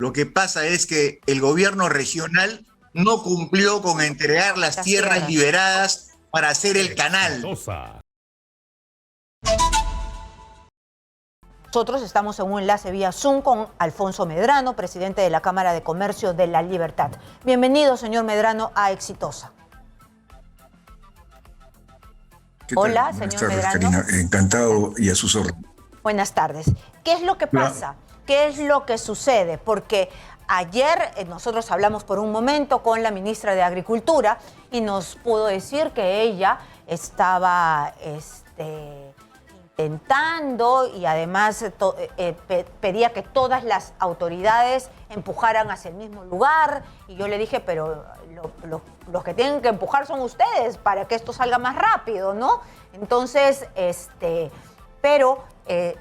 Lo que pasa es que el gobierno regional no cumplió con entregar las tierras liberadas para hacer el canal. Nosotros estamos en un enlace vía Zoom con Alfonso Medrano, presidente de la Cámara de Comercio de La Libertad. Bienvenido, señor Medrano, a Exitosa. Hola, señor Medrano. Karina. Encantado y a sus órdenes. Buenas tardes. ¿Qué es lo que pasa? ¿Qué es lo que sucede? Porque ayer nosotros hablamos por un momento con la ministra de Agricultura y nos pudo decir que ella estaba intentando y además pedía que todas las autoridades empujaran hacia el mismo lugar. Y yo le dije, pero los que tienen que empujar son ustedes para que esto salga más rápido, ¿no? Entonces, pero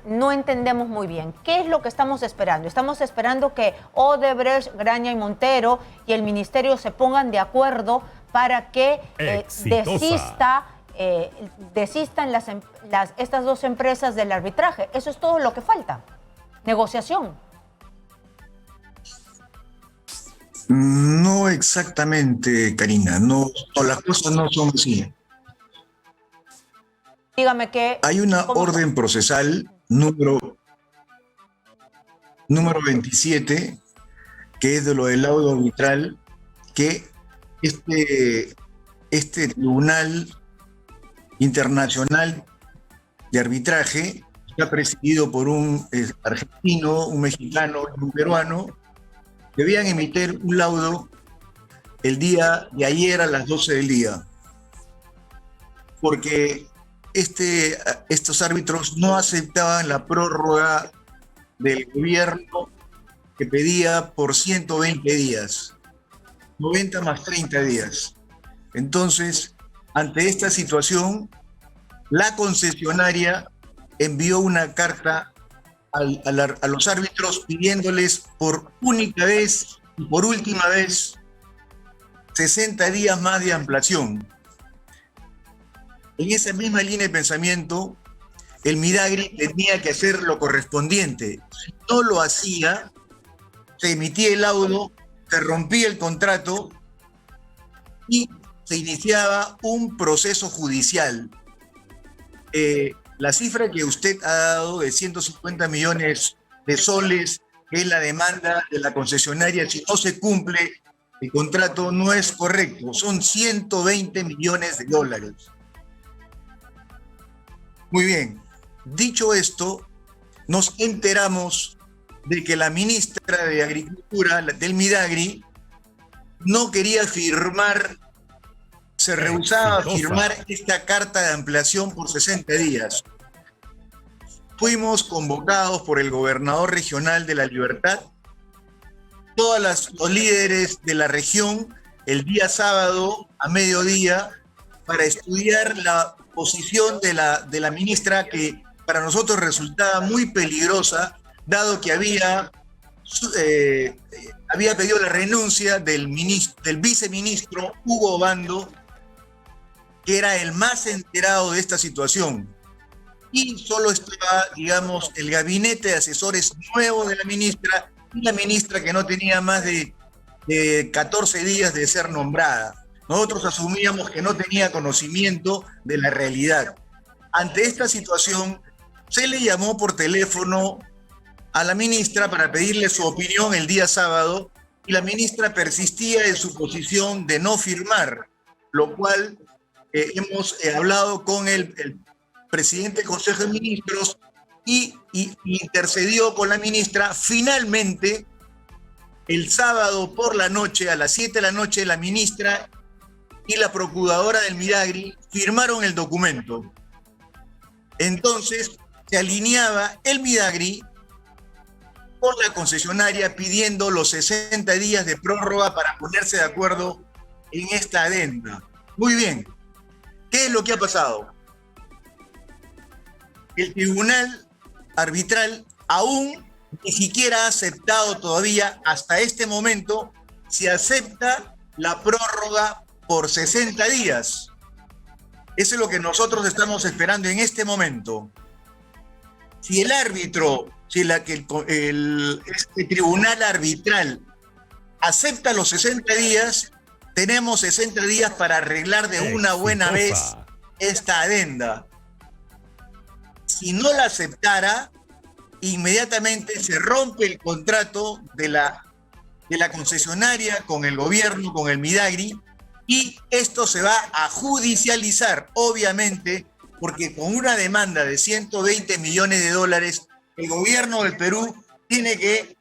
no entendemos muy bien. ¿Qué es lo que estamos esperando? Estamos esperando que Odebrecht, Graña y Montero y el ministerio se pongan de acuerdo para que desistan estas dos empresas del arbitraje. Eso es todo lo que falta. Negociación. No exactamente, Karina. No, las cosas no son así. Dígame que... Hay una orden procesal número 27, que es de lo del laudo arbitral, que este Tribunal Internacional de Arbitraje está presidido por un argentino, un mexicano y un peruano, que debían emitir un laudo el día de ayer a las 12 del día, porque estos árbitros no aceptaban la prórroga del gobierno que pedía por 120 días, 90 más 30 días. Entonces, ante esta situación, la concesionaria envió una carta a los árbitros pidiéndoles por única vez y por última vez 60 días más de ampliación. En esa misma línea de pensamiento, el Midagri tenía que hacer lo correspondiente. Si no lo hacía, se emitía el laudo, se rompía el contrato y se iniciaba un proceso judicial. La cifra que usted ha dado de 150 millones de soles, que es la demanda de la concesionaria, si no se cumple el contrato, no es correcto. Son 120 millones de dólares. Muy bien. Dicho esto, nos enteramos de que la ministra de Agricultura, del Midagri, no quería firmar, se rehusaba a firmar esta carta de ampliación por 60 días. Fuimos convocados por el gobernador regional de La Libertad, todos los líderes de la región, el día sábado a mediodía, para estudiar la posición de la ministra, que para nosotros resultaba muy peligrosa, dado que había pedido la renuncia del viceministro Hugo Obando, que era el más enterado de esta situación. Y solo estaba, digamos, el gabinete de asesores nuevo de la ministra y la ministra, que no tenía más de 14 días de ser nombrada. Nosotros asumíamos que no tenía conocimiento de la realidad. Ante esta situación, se le llamó por teléfono a la ministra para pedirle su opinión el día sábado, y la ministra persistía en su posición de no firmar, lo cual hemos hablado con el presidente del Consejo de Ministros y intercedió con la ministra. Finalmente, el sábado por la noche, a las 7 de la noche, la ministra y la procuradora del Midagri firmaron el documento. Entonces, se alineaba el Midagri con la concesionaria pidiendo los 60 días de prórroga para ponerse de acuerdo en esta adenda. Muy bien. ¿Qué es lo que ha pasado? El Tribunal Arbitral aún ni siquiera ha aceptado todavía, hasta este momento, si acepta la prórroga por 60 días. Eso es lo que nosotros estamos esperando en este momento. Si el árbitro si este tribunal arbitral acepta los 60 días, tenemos 60 días para arreglar de una buena vez esta adenda. Si no la aceptara, inmediatamente se rompe el contrato de la concesionaria con el gobierno, con el Midagri, y esto se va a judicializar, obviamente, porque con una demanda de 120 millones de dólares, el gobierno del Perú tiene que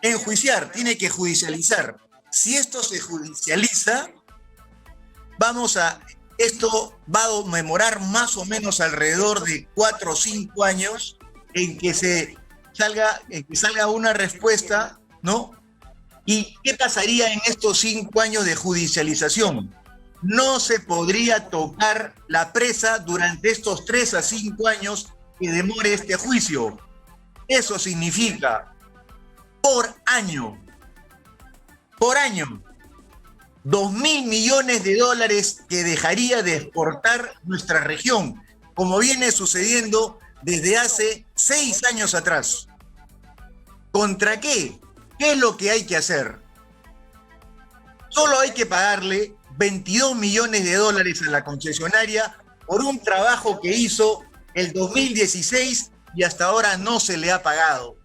enjuiciar, tiene que judicializar. Si esto se judicializa, esto va a demorar más o menos alrededor de 4 o 5 años en que salga una respuesta, ¿no? ¿Y qué pasaría en estos 5 años de judicialización? No se podría tocar la presa durante estos 3 a 5 años que demore este juicio. Eso significa, por año, 2.000 millones de dólares que dejaría de exportar nuestra región, como viene sucediendo desde hace 6 años atrás. ¿Contra qué? ¿Qué es lo que hay que hacer? Solo hay que pagarle 22 millones de dólares a la concesionaria por un trabajo que hizo el 2016 y hasta ahora no se le ha pagado.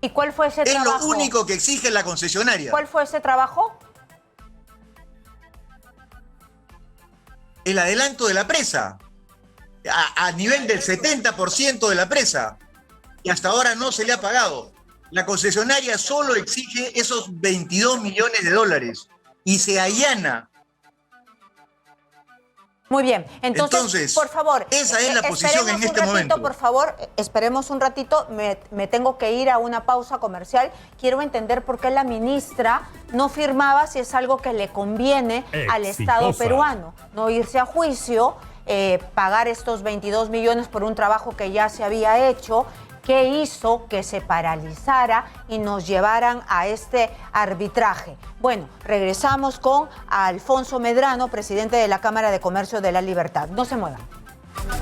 ¿Y cuál fue ese trabajo? Es lo único que exige la concesionaria. ¿Cuál fue ese trabajo? El adelanto de la presa, a nivel del 70% de la presa, y hasta ahora no se le ha pagado. La concesionaria solo exige esos 22 millones de dólares y se allana. Muy bien, entonces por favor, esa es la posición en este momento. Por favor, esperemos un ratito, me tengo que ir a una pausa comercial. Quiero entender por qué la ministra no firmaba si es algo que le conviene al Estado peruano. No irse a juicio, pagar estos 22 millones por un trabajo que ya se había hecho. ¿Qué hizo que se paralizara y nos llevaran a este arbitraje? Bueno, regresamos con Alfonso Medrano, presidente de la Cámara de Comercio de la Libertad. No se muevan.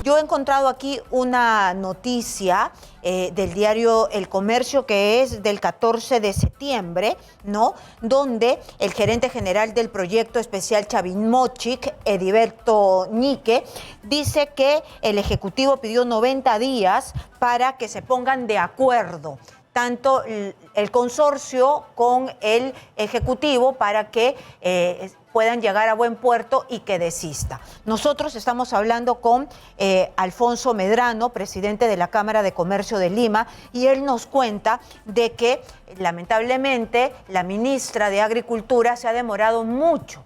Yo he encontrado aquí una noticia del diario El Comercio que es del 14 de septiembre, ¿no? Donde el gerente general del proyecto especial Chavimochic, Ediberto Ñique, dice que el Ejecutivo pidió 90 días para que se pongan de acuerdo tanto el consorcio con el Ejecutivo para que puedan llegar a buen puerto y que desista. Nosotros estamos hablando con Alfonso Medrano, presidente de la Cámara de Comercio de Lima, y él nos cuenta de que lamentablemente la ministra de Agricultura se ha demorado mucho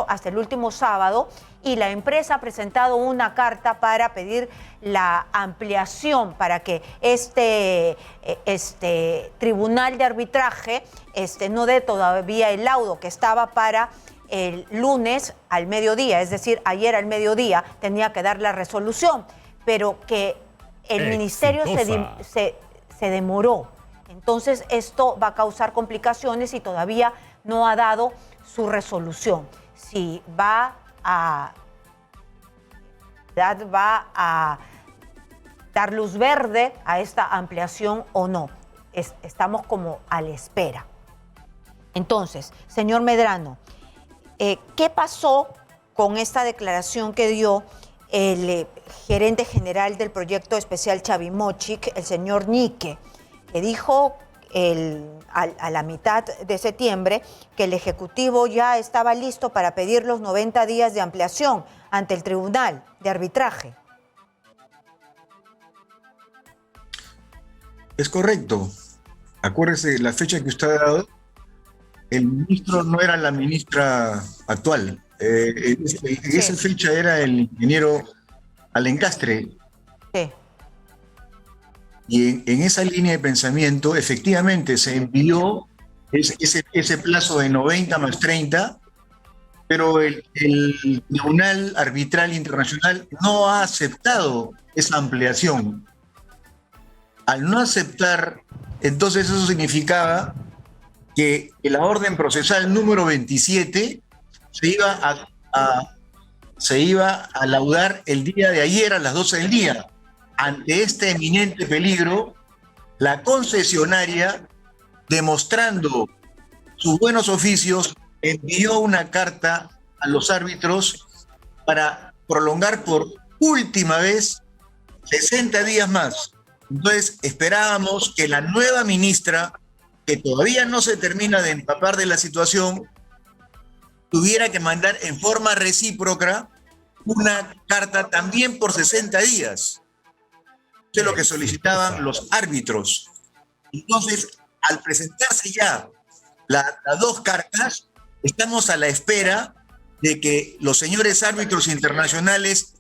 hasta el último sábado, y la empresa ha presentado una carta para pedir la ampliación para que este tribunal de arbitraje no dé todavía el laudo que estaba para el lunes al mediodía, es decir, ayer al mediodía tenía que dar la resolución, pero que el ministerio se demoró. Entonces esto va a causar complicaciones y todavía no ha dado su resolución. Si va a dar luz verde a esta ampliación o no. Estamos como a la espera. Entonces, señor Medrano, ¿qué pasó con esta declaración que dio el gerente general del proyecto especial Chavimochic, el señor Ñique, que dijo a la mitad de septiembre que el Ejecutivo ya estaba listo para pedir los 90 días de ampliación ante el Tribunal de Arbitraje? Es correcto. Acuérdese, la fecha que usted ha dado, el ministro no era la ministra actual. En esa fecha era el ingeniero Alencastre. Sí. Y en esa línea de pensamiento, efectivamente, se envió ese plazo de 90 más 30, pero el Tribunal Arbitral Internacional no ha aceptado esa ampliación. Al no aceptar, entonces eso significaba que la orden procesal número 27 se iba a laudar el día de ayer a las 12 del día. ante este eminente peligro, la concesionaria, demostrando sus buenos oficios, envió una carta a los árbitros para prolongar por última vez 60 días más. Entonces esperábamos que la nueva ministra, que todavía no se termina de empapar de la situación, tuviera que mandar en forma recíproca una carta también por 60 días. Eso es lo que solicitaban los árbitros. Entonces, al presentarse ya las dos cartas, estamos a la espera de que los señores árbitros internacionales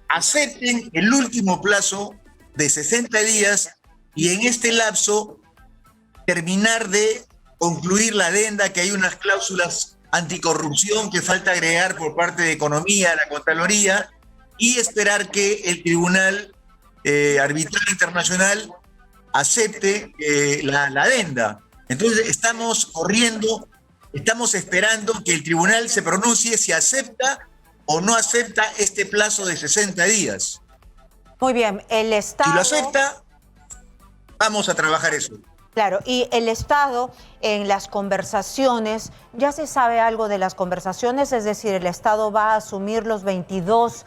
acepten el último plazo de 60 días y en este lapso terminar de concluir la adenda, que hay unas cláusulas anticorrupción que falta agregar por parte de Economía, la Contraloría, y esperar que el Tribunal Arbitral Internacional acepte la adenda. Entonces estamos corriendo, estamos esperando que el tribunal se pronuncie si acepta o no acepta este plazo de 60 días. Muy bien, el Estado... Si lo acepta, vamos a trabajar eso. Claro, y el Estado en las conversaciones, ¿ya se sabe algo de las conversaciones? Es decir, el Estado va a asumir los 22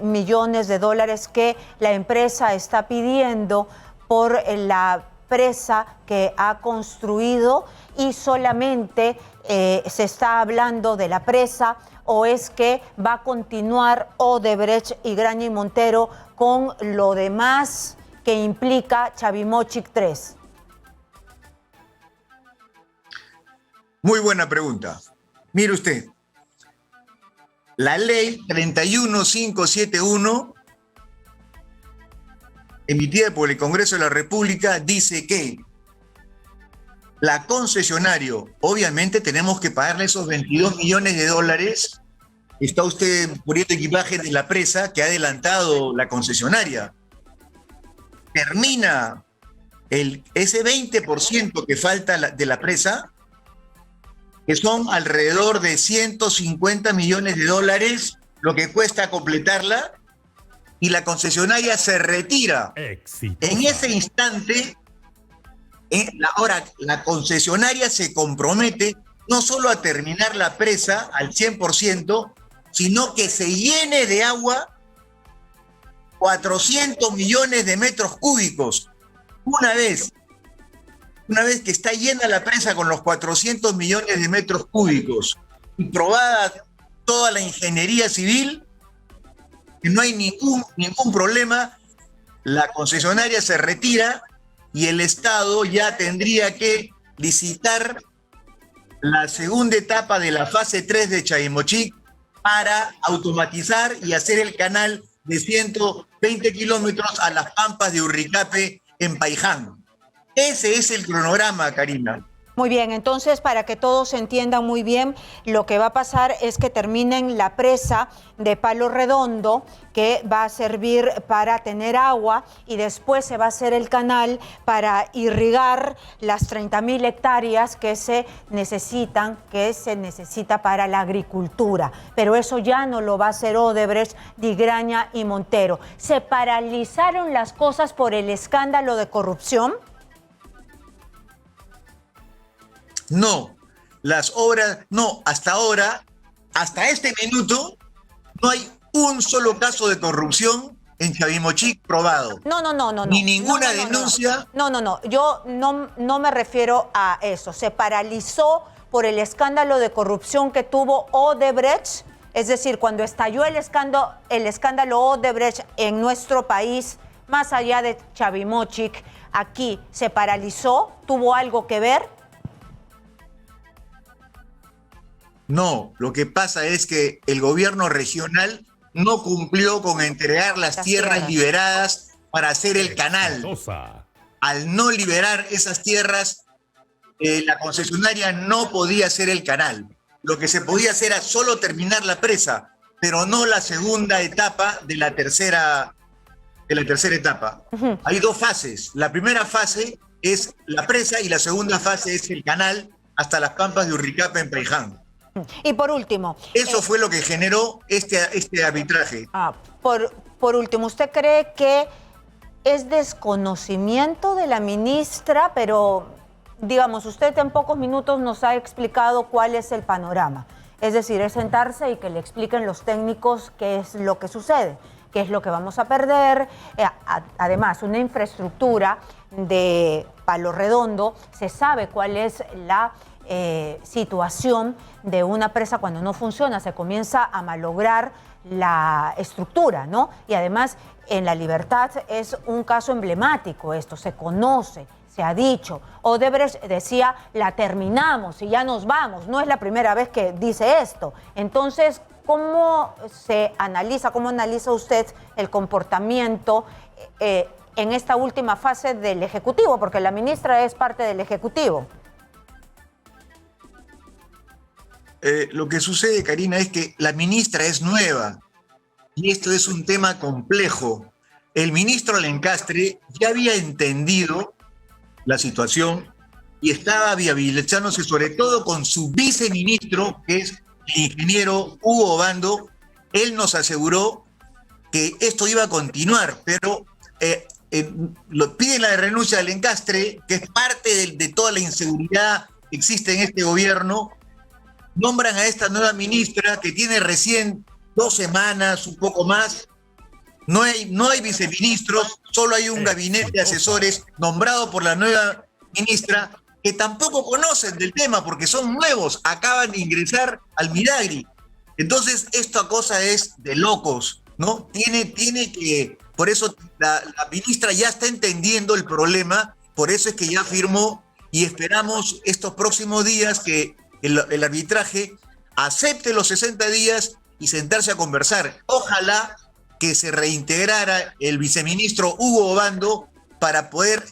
millones de dólares que la empresa está pidiendo por la presa que ha construido y solamente se está hablando de la presa, o es que va a continuar Odebrecht y Graña y Montero con lo demás que implica Chavimochic 3. Muy buena pregunta. Mire usted, la ley 31571 emitida por el Congreso de la República dice que la concesionario, obviamente tenemos que pagarle esos 22 millones de dólares. Está usted poniendo equipaje de la presa que ha adelantado la concesionaria. Termina ese 20% que falta de la presa, que son alrededor de 150 millones de dólares, lo que cuesta completarla, y la concesionaria se retira. Exitosa. En ese instante, ahora la concesionaria se compromete no solo a terminar la presa al 100%, sino que se llene de agua 400 millones de metros cúbicos. Una vez que está llena la presa con los 400 millones de metros cúbicos y probada toda la ingeniería civil, que no hay ningún problema, la concesionaria se retira y el Estado ya tendría que licitar la segunda etapa de la fase 3 de Chavimochic para automatizar y hacer el canal de 120 kilómetros a las Pampas de Urricape en Paiján. Ese es el cronograma, Karina. Muy bien, entonces para que todos entiendan muy bien, lo que va a pasar es que terminen la presa de Palo Redondo, que va a servir para tener agua, y después se va a hacer el canal para irrigar las 30.000 hectáreas que se necesita para la agricultura. Pero eso ya no lo va a hacer Odebrecht, Di Graña y Montero. ¿Se paralizaron las cosas por el escándalo de corrupción? No, las obras, no, hasta ahora, hasta este minuto, no hay un solo caso de corrupción en Chavimochic probado. No. Ni ninguna denuncia. No, yo no me refiero a eso. Se paralizó por el escándalo de corrupción que tuvo Odebrecht, es decir, cuando estalló el escándalo Odebrecht en nuestro país, más allá de Chavimochic, aquí se paralizó, ¿tuvo algo que ver? No, lo que pasa es que el gobierno regional no cumplió con entregar las tierras liberadas para hacer el canal. Al no liberar esas tierras, la concesionaria no podía hacer el canal. Lo que se podía hacer era solo terminar la presa, pero no la segunda etapa de la tercera etapa. Hay dos fases. La primera fase es la presa y la segunda fase es el canal hasta las Pampas de Urricape en Paiján. Y por último... Eso fue lo que generó este arbitraje. Por último, ¿usted cree que ¿Es desconocimiento de la ministra? Pero, digamos, usted en pocos minutos nos ha explicado cuál es el panorama. Es decir, es sentarse y que le expliquen los técnicos qué es lo que sucede, qué es lo que vamos a perder. Además, una infraestructura de Palo Redondo, se sabe cuál es la situación de una presa cuando no funciona, se comienza a malograr la estructura, ¿no? Y además, en La Libertad es un caso emblemático esto, se conoce, se ha dicho. Odebrecht decía, la terminamos y ya nos vamos. No es la primera vez que dice esto. Entonces, ¿cómo se analiza, cómo analiza usted el comportamiento en esta última fase del Ejecutivo? Porque la ministra es parte del Ejecutivo. Lo que sucede, Karina, es que la ministra es nueva y esto es un tema complejo. El ministro Lencastre ya había entendido la situación y estaba viabilizándose sobre todo con su viceministro, que es el ingeniero Hugo Obando. Él nos aseguró que esto iba a continuar, pero piden la renuncia de Lencastre, que es parte de toda la inseguridad que existe en este gobierno. Nombran a esta nueva ministra que tiene recién 2 semanas, un poco más. No hay viceministros, solo hay un gabinete de asesores nombrado por la nueva ministra que tampoco conocen del tema porque son nuevos, acaban de ingresar al Midagri. Entonces, esta cosa es de locos, ¿no? Tiene que, por eso la ministra ya está entendiendo el problema, por eso es que ya firmó y esperamos estos próximos días que el arbitraje acepte los 60 días y sentarse a conversar. Ojalá que se reintegrara el viceministro Hugo Obando para poder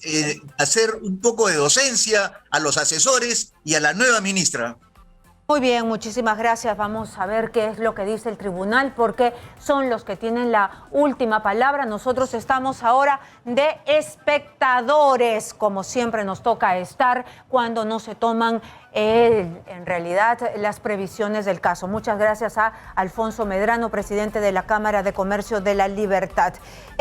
hacer un poco de docencia a los asesores y a la nueva ministra. Muy bien, muchísimas gracias. Vamos a ver qué es lo que dice el tribunal, porque son los que tienen la última palabra. Nosotros estamos ahora de espectadores, como siempre nos toca estar cuando no se toman en realidad las previsiones del caso. Muchas gracias a Alfonso Medrano, presidente de la Cámara de Comercio de La Libertad.